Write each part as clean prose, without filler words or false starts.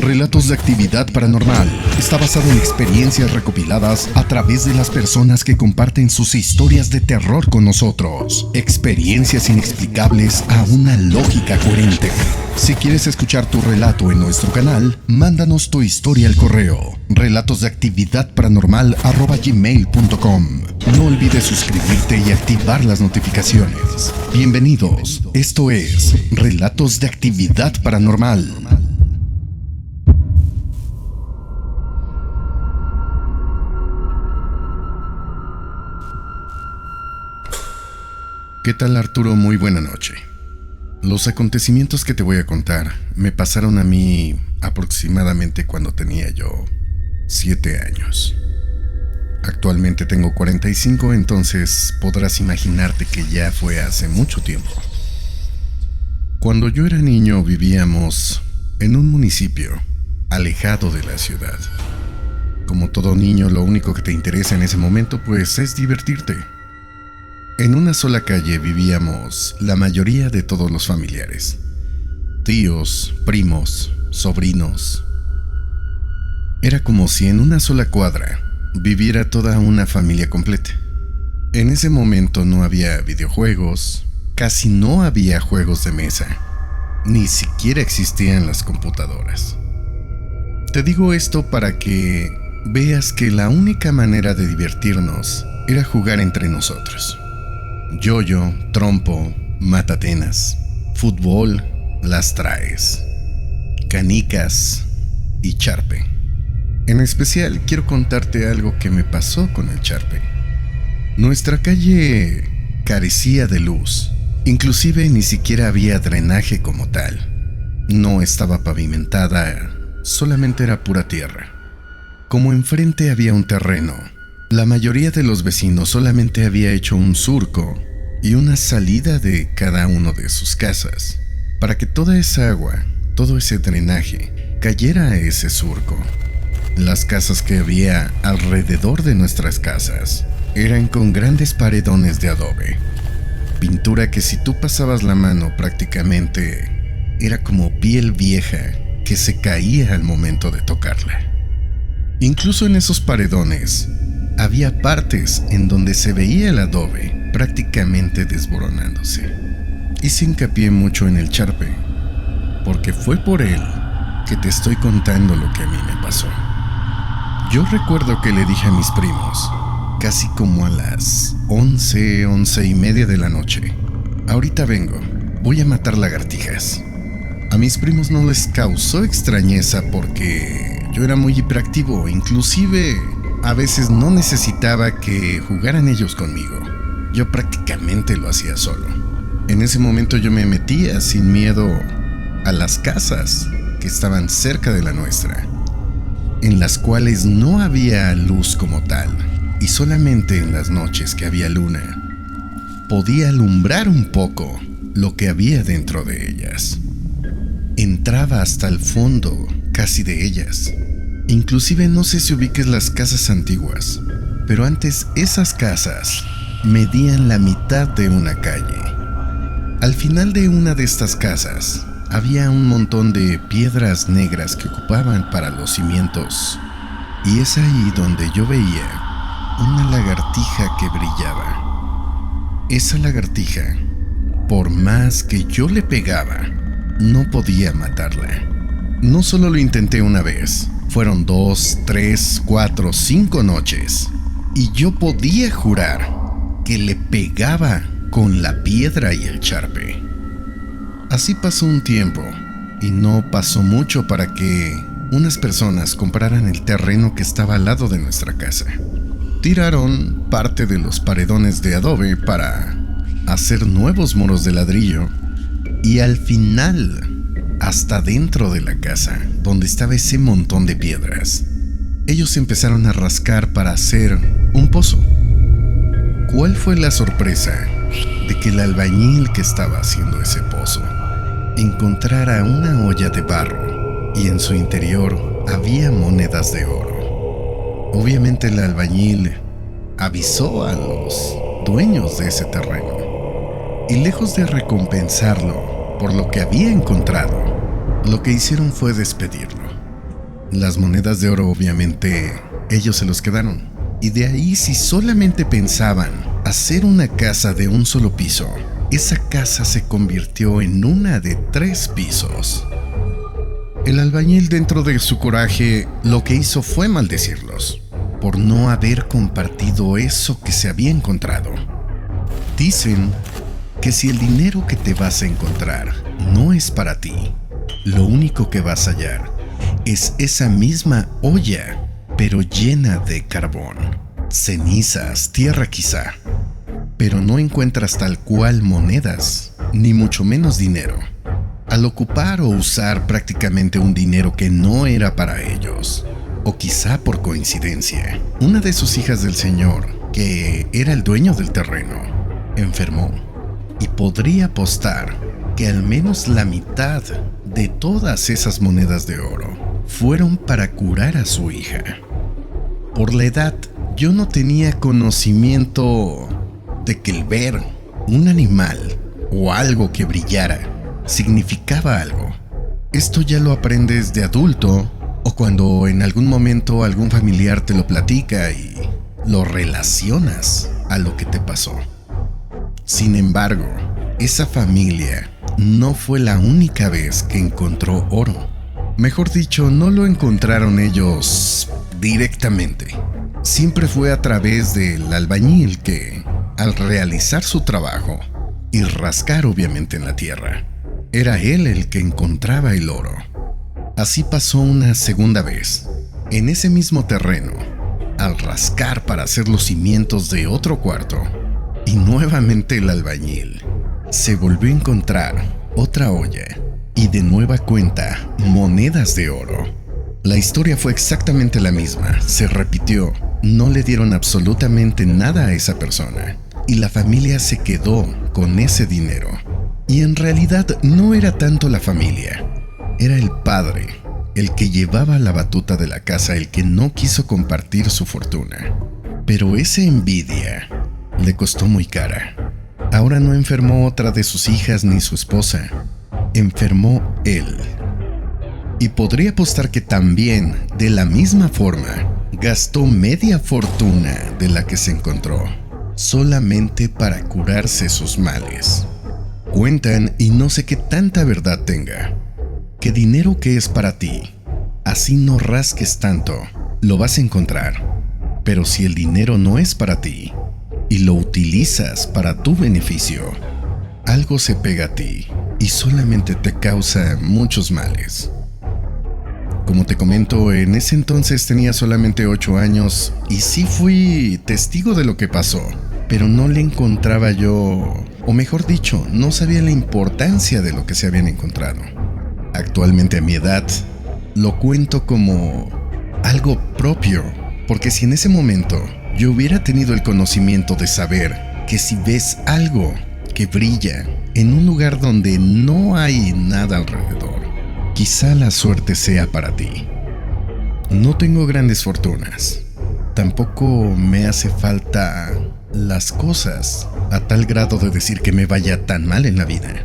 Relatos de Actividad Paranormal está basado en experiencias recopiladas a través de las personas que comparten sus historias de terror con nosotros. Experiencias inexplicables a una lógica coherente. Si quieres escuchar tu relato en nuestro canal, mándanos tu historia al correo relatosdeactividadparanormal@gmail.com. No olvides suscribirte y activar las notificaciones. Bienvenidos, esto es Relatos de Actividad Paranormal. ¿Qué tal, Arturo? Muy buena noche. Los acontecimientos que te voy a contar me pasaron a mí aproximadamente cuando tenía yo 7 años. Actualmente tengo 45, entonces podrás imaginarte que ya fue hace mucho tiempo. Cuando yo era niño vivíamos en un municipio alejado de la ciudad. Como todo niño, lo único que te interesa en ese momento pues es divertirte. En una sola calle vivíamos la mayoría de todos los familiares. Tíos, primos, sobrinos. Era como si en una sola cuadra viviera toda una familia completa. En ese momento no había videojuegos, casi no había juegos de mesa, ni siquiera existían las computadoras. Te digo esto para que veas que la única manera de divertirnos era jugar entre nosotros. Yoyo, trompo, matatenas, fútbol, las traes, canicas y charpe. En especial quiero contarte algo que me pasó con el charpe. Nuestra calle carecía de luz, inclusive ni siquiera había drenaje como tal. No estaba pavimentada, solamente era pura tierra. Como enfrente había un terreno, la mayoría de los vecinos solamente había hecho un surco y una salida de cada uno de sus casas, para que toda esa agua, todo ese drenaje, cayera a ese surco. Las casas que había alrededor de nuestras casas eran con grandes paredones de adobe, pintura que si tú pasabas la mano prácticamente era como piel vieja que se caía al momento de tocarla. Incluso en esos paredones había partes en donde se veía el adobe prácticamente desboronándose. Hice hincapié mucho en el charpe, porque fue por él que te estoy contando lo que a mí me pasó. Yo recuerdo que le dije a mis primos, casi como a las 11:30 de la noche: ahorita vengo, voy a matar lagartijas. A mis primos no les causó extrañeza porque yo era muy hiperactivo, inclusive a veces no necesitaba que jugaran ellos conmigo. Yo prácticamente lo hacía solo. En ese momento yo me metía sin miedo a las casas que estaban cerca de la nuestra, en las cuales no había luz como tal, y solamente en las noches que había luna podía alumbrar un poco lo que había dentro de ellas. Entraba hasta el fondo casi de ellas. Inclusive no sé si ubiques las casas antiguas, pero antes esas casas medían la mitad de una calle. Al final de una de estas casas había un montón de piedras negras que ocupaban para los cimientos, y es ahí donde yo veía una lagartija que brillaba. Esa lagartija, por más que yo le pegaba, no podía matarla. No solo lo intenté una vez, fueron 2, 3, 4, 5 noches, y yo podía jurar que le pegaba con la piedra y el charpe. Así pasó un tiempo, y no pasó mucho para que unas personas compraran el terreno que estaba al lado de nuestra casa. Tiraron parte de los paredones de adobe para hacer nuevos muros de ladrillo, y al final, hasta dentro de la casa, donde estaba ese montón de piedras, ellos empezaron a rascar para hacer un pozo. ¿Cuál fue la sorpresa de que el albañil que estaba haciendo ese pozo encontrara una olla de barro y en su interior había monedas de oro? Obviamente el albañil avisó a los dueños de ese terreno, y lejos de recompensarlo por lo que había encontrado, lo que hicieron fue despedirlo. Las monedas de oro, obviamente, ellos se los quedaron. Y de ahí, si solamente pensaban hacer una casa de un solo piso, esa casa se convirtió en una de 3 pisos. El albañil, dentro de su coraje, lo que hizo fue maldecirlos por no haber compartido eso que se había encontrado. Dicen que si el dinero que te vas a encontrar no es para ti, lo único que vas a hallar es esa misma olla, pero llena de carbón, cenizas, tierra quizá. Pero no encuentras tal cual monedas, ni mucho menos dinero. Al ocupar o usar prácticamente un dinero que no era para ellos, o quizá por coincidencia, una de sus hijas del señor, que era el dueño del terreno, enfermó, y podría apostar que al menos la mitad de todas esas monedas de oro fueron para curar a su hija. Por la edad, yo no tenía conocimiento de que el ver un animal o algo que brillara significaba algo. Esto ya lo aprendes de adulto o cuando en algún momento algún familiar te lo platica y lo relacionas a lo que te pasó. Sin embargo, esa familia no fue la única vez que encontró oro. Mejor dicho, no lo encontraron ellos directamente. Siempre fue a través del albañil que, al realizar su trabajo y rascar obviamente en la tierra, era él el que encontraba el oro. Así pasó una segunda vez, en ese mismo terreno, al rascar para hacer los cimientos de otro cuarto, y nuevamente el albañil se volvió a encontrar otra olla y de nueva cuenta monedas de oro. La historia fue exactamente la misma, se repitió, no le dieron absolutamente nada a esa persona y la familia se quedó con ese dinero. Y en realidad no era tanto la familia, era el padre, el que llevaba la batuta de la casa, el que no quiso compartir su fortuna. Pero esa envidia le costó muy cara. Ahora no enfermó otra de sus hijas ni su esposa, enfermó él. Y podría apostar que también, de la misma forma, gastó media fortuna de la que se encontró, solamente para curarse sus males. Cuentan, y no sé qué tanta verdad tenga, que dinero que es para ti, así no rasques tanto, lo vas a encontrar. Pero si el dinero no es para ti, y lo utilizas para tu beneficio, algo se pega a ti y solamente te causa muchos males. Como te comento, en ese entonces tenía solamente 8 años y sí fui testigo de lo que pasó, pero no le encontraba yo, o mejor dicho, no sabía la importancia de lo que se habían encontrado. Actualmente a mi edad, lo cuento como algo propio, porque si en ese momento yo hubiera tenido el conocimiento de saber que si ves algo que brilla en un lugar donde no hay nada alrededor, quizá la suerte sea para ti. No tengo grandes fortunas. Tampoco me hace falta las cosas a tal grado de decir que me vaya tan mal en la vida.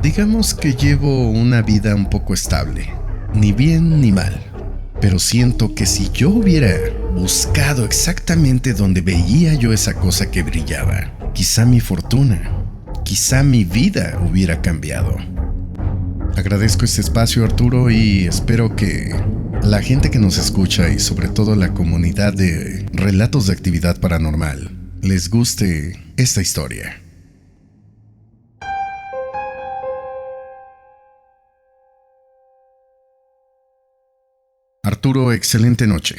Digamos que llevo una vida un poco estable, ni bien ni mal. Pero siento que si yo hubiera buscado exactamente donde veía yo esa cosa que brillaba, quizá mi fortuna, quizá mi vida hubiera cambiado. Agradezco este espacio, Arturo, y espero que la gente que nos escucha y sobre todo la comunidad de relatos de actividad paranormal les guste esta historia. Arturo, excelente noche.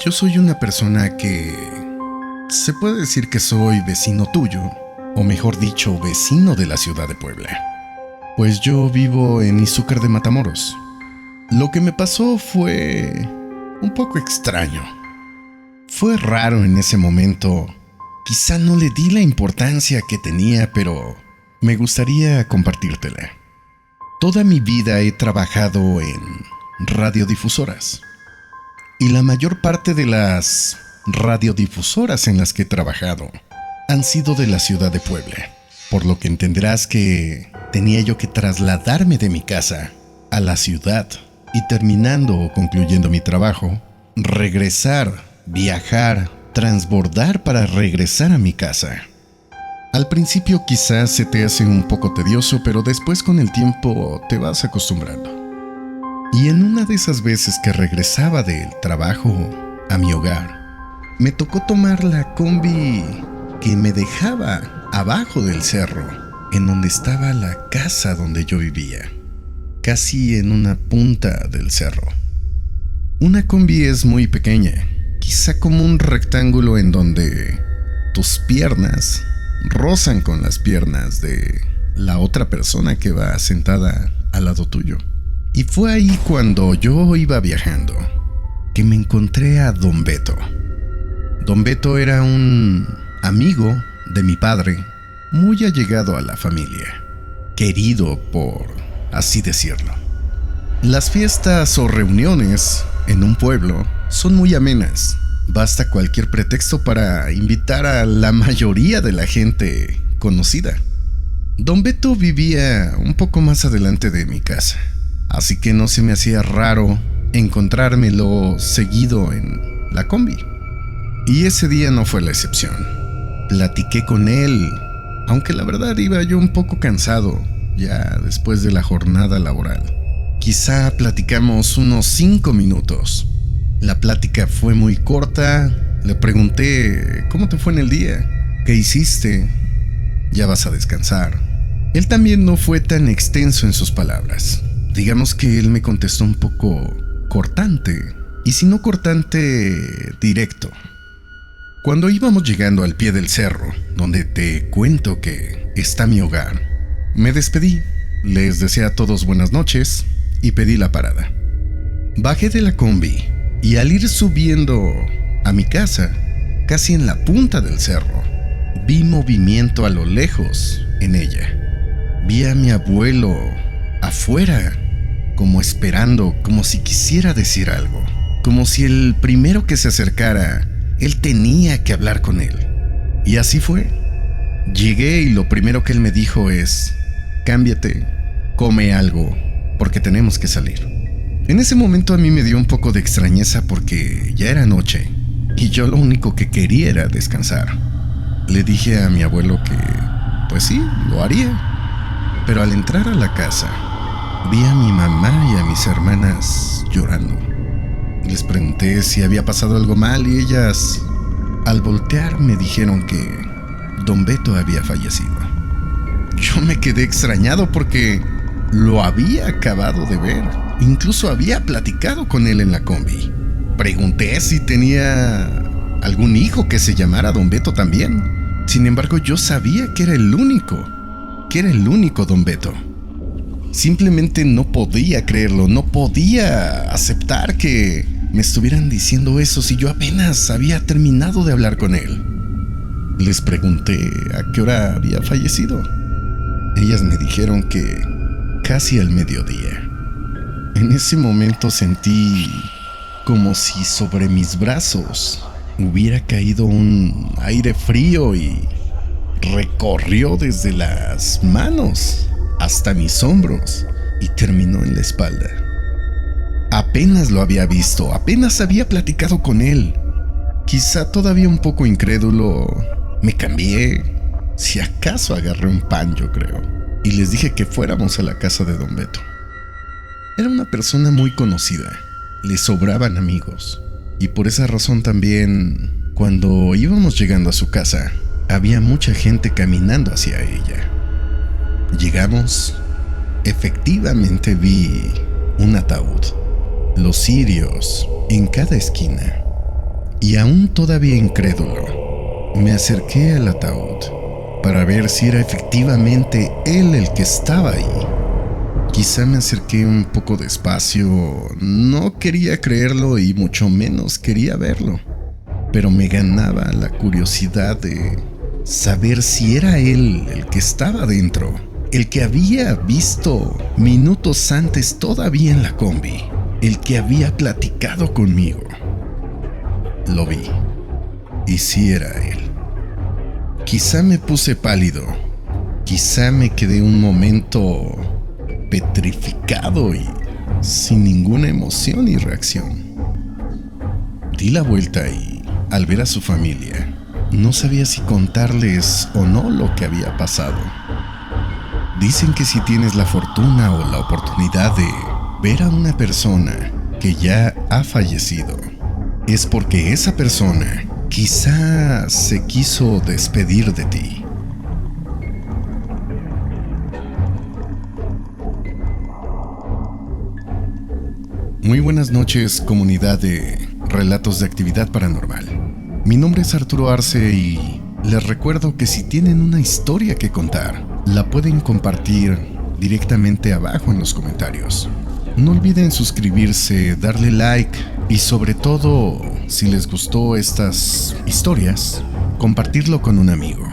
Yo soy una persona que se puede decir que soy vecino tuyo, o mejor dicho, vecino de la ciudad de Puebla. Pues yo vivo en Izúcar de Matamoros. Lo que me pasó fue un poco extraño. Fue raro en ese momento. Quizá no le di la importancia que tenía, pero me gustaría compartírtela. Toda mi vida he trabajado en radiodifusoras. Y la mayor parte de las radiodifusoras en las que he trabajado han sido de la ciudad de Puebla, por lo que entenderás que tenía yo que trasladarme de mi casa a la ciudad y terminando o concluyendo mi trabajo, regresar, viajar, transbordar para regresar a mi casa. Al principio quizás se te hace un poco tedioso, pero después con el tiempo te vas acostumbrando. Y en una de esas veces que regresaba del trabajo a mi hogar, me tocó tomar la combi que me dejaba abajo del cerro, en donde estaba la casa donde yo vivía, casi en una punta del cerro. Una combi es muy pequeña, quizá como un rectángulo en donde tus piernas rozan con las piernas de la otra persona que va sentada al lado tuyo. Y fue ahí cuando yo iba viajando que me encontré a Don Beto. Don Beto era un amigo de mi padre, muy allegado a la familia, querido por así decirlo. Las fiestas o reuniones en un pueblo son muy amenas. Basta cualquier pretexto para invitar a la mayoría de la gente conocida. Don Beto vivía un poco más adelante de mi casa, así que no se me hacía raro encontrármelo seguido en la combi. Y ese día no fue la excepción. Platiqué con él, aunque la verdad iba yo un poco cansado ya después de la jornada laboral. Quizá platicamos unos 5 minutos. La plática fue muy corta. Le pregunté, ¿cómo te fue en el día? ¿Qué hiciste? ¿Ya vas a descansar? Él también no fue tan extenso en sus palabras. Digamos que él me contestó un poco cortante, y si no cortante, directo. Cuando íbamos llegando al pie del cerro, donde te cuento que está mi hogar, me despedí, les deseé a todos buenas noches y pedí la parada. Bajé de la combi y al ir subiendo a mi casa, casi en la punta del cerro, vi movimiento a lo lejos en ella. Vi a mi abuelo afuera, como esperando, como si quisiera decir algo, como si el primero que se acercara, él tenía que hablar con él. Y así fue. Llegué y lo primero que él me dijo es: cámbiate, come algo, porque tenemos que salir. En ese momento a mí me dio un poco de extrañeza porque ya era noche y yo lo único que quería era descansar. Le dije a mi abuelo que, pues sí, lo haría. Pero al entrar a la casa, vi a mi mamá y a mis hermanas llorando. Les pregunté si había pasado algo mal y ellas, al voltear, me dijeron que Don Beto había fallecido. Yo me quedé extrañado porque lo había acabado de ver. Incluso había platicado con él en la combi. Pregunté si tenía algún hijo que se llamara Don Beto también. Sin embargo, yo sabía que era el único Don Beto. Simplemente no podía creerlo, no podía aceptar que me estuvieran diciendo eso si yo apenas había terminado de hablar con él. Les pregunté a qué hora había fallecido. Ellas me dijeron que casi al mediodía. En ese momento sentí como si sobre mis brazos hubiera caído un aire frío y recorrió desde las manos hasta mis hombros y terminó en la espalda. Apenas lo había visto, apenas había platicado con él. Quizá todavía un poco incrédulo, me cambié. Si acaso agarré un pan, yo creo, y les dije que fuéramos a la casa de Don Beto. Era una persona muy conocida, le sobraban amigos, y por esa razón también, cuando íbamos llegando a su casa, había mucha gente caminando hacia ella. Llegamos, efectivamente vi un ataúd, los cirios en cada esquina, y aún todavía incrédulo, me acerqué al ataúd para ver si era efectivamente él el que estaba ahí. Quizá me acerqué un poco despacio, no quería creerlo y mucho menos quería verlo, pero me ganaba la curiosidad de saber si era él el que estaba dentro, el que había visto minutos antes todavía en la combi, el que había platicado conmigo. Lo vi, y sí era él. Quizá me puse pálido, quizá me quedé un momento petrificado y sin ninguna emoción y reacción. Di la vuelta y, al ver a su familia, no sabía si contarles o no lo que había pasado. Dicen que si tienes la fortuna o la oportunidad de ver a una persona que ya ha fallecido, es porque esa persona quizá se quiso despedir de ti. Muy buenas noches, comunidad de Relatos de Actividad Paranormal. Mi nombre es Arturo Arce y les recuerdo que si tienen una historia que contar, la pueden compartir directamente abajo en los comentarios. No olviden suscribirse, darle like y sobre todo, si les gustó estas historias, compartirlo con un amigo,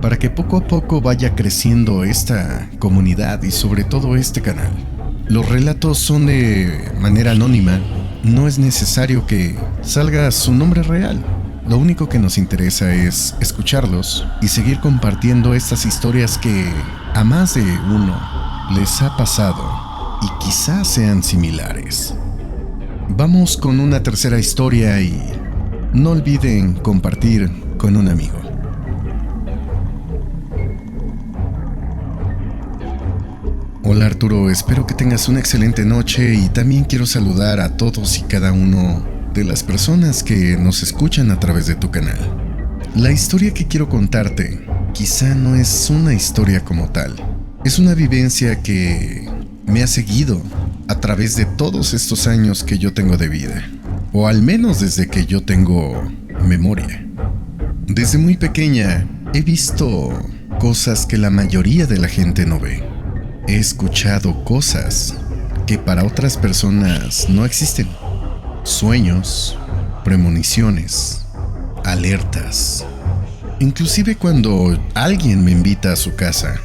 para que poco a poco vaya creciendo esta comunidad y sobre todo este canal. Los relatos son de manera anónima, no es necesario que salga su nombre real. Lo único que nos interesa es escucharlos y seguir compartiendo estas historias que a más de uno les ha pasado y quizás sean similares. Vamos con una tercera historia y no olviden compartir con un amigo. Hola Arturo, espero que tengas una excelente noche y también quiero saludar a todos y cada uno de las personas que nos escuchan a través de tu canal. La historia que quiero contarte quizá no es una historia como tal, es una vivencia que me ha seguido a través de todos estos años que yo tengo de vida, o al menos desde que yo tengo memoria. Desde muy pequeña he visto cosas que la mayoría de la gente no ve. He escuchado cosas que para otras personas no existen. Sueños, premoniciones, alertas. Inclusive cuando alguien me invita a su casa,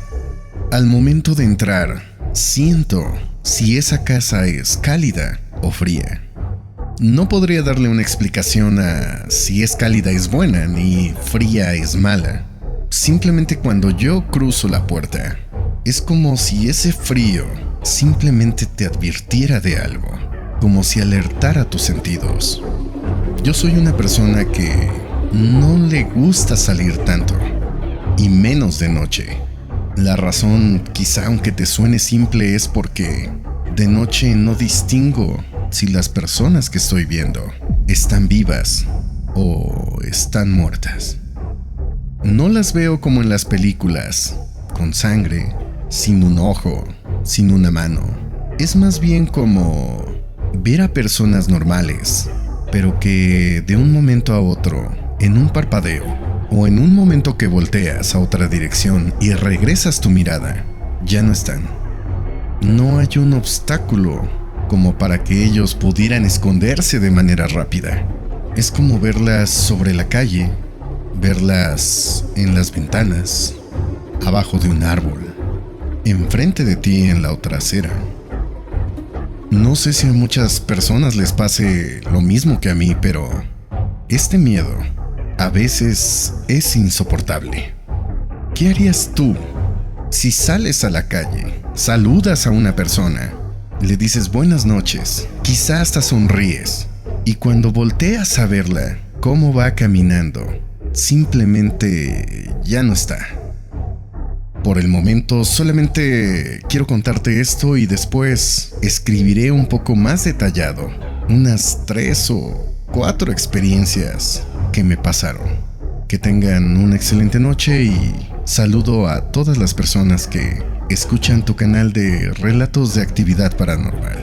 al momento de entrar, siento si esa casa es cálida o fría. No podría darle una explicación a si es cálida es buena ni fría es mala. Simplemente cuando yo cruzo la puerta, es como si ese frío simplemente te advirtiera de algo, como si alertara tus sentidos. Yo soy una persona que no le gusta salir tanto, y menos de noche. La razón, quizá aunque te suene simple, es porque de noche no distingo si las personas que estoy viendo están vivas o están muertas. No las veo como en las películas, con sangre, sin un ojo, sin una mano. Es más bien como ver a personas normales, pero que de un momento a otro, en un parpadeo, o en un momento que volteas a otra dirección y regresas tu mirada, ya no están. No hay un obstáculo como para que ellos pudieran esconderse de manera rápida. Es como verlas sobre la calle, verlas en las ventanas, abajo de un árbol, enfrente de ti en la otra acera. No sé si a muchas personas les pase lo mismo que a mí, pero este miedo a veces es insoportable. ¿Qué harías tú si sales a la calle, saludas a una persona, le dices buenas noches, quizá hasta sonríes, y cuando volteas a verla, cómo va caminando, simplemente ya no está? Por el momento solamente quiero contarte esto y después escribiré un poco más detallado, unas 3 o 4 experiencias que me pasaron. Que tengan una excelente noche y saludo a todas las personas que escuchan tu canal de Relatos de Actividad Paranormal.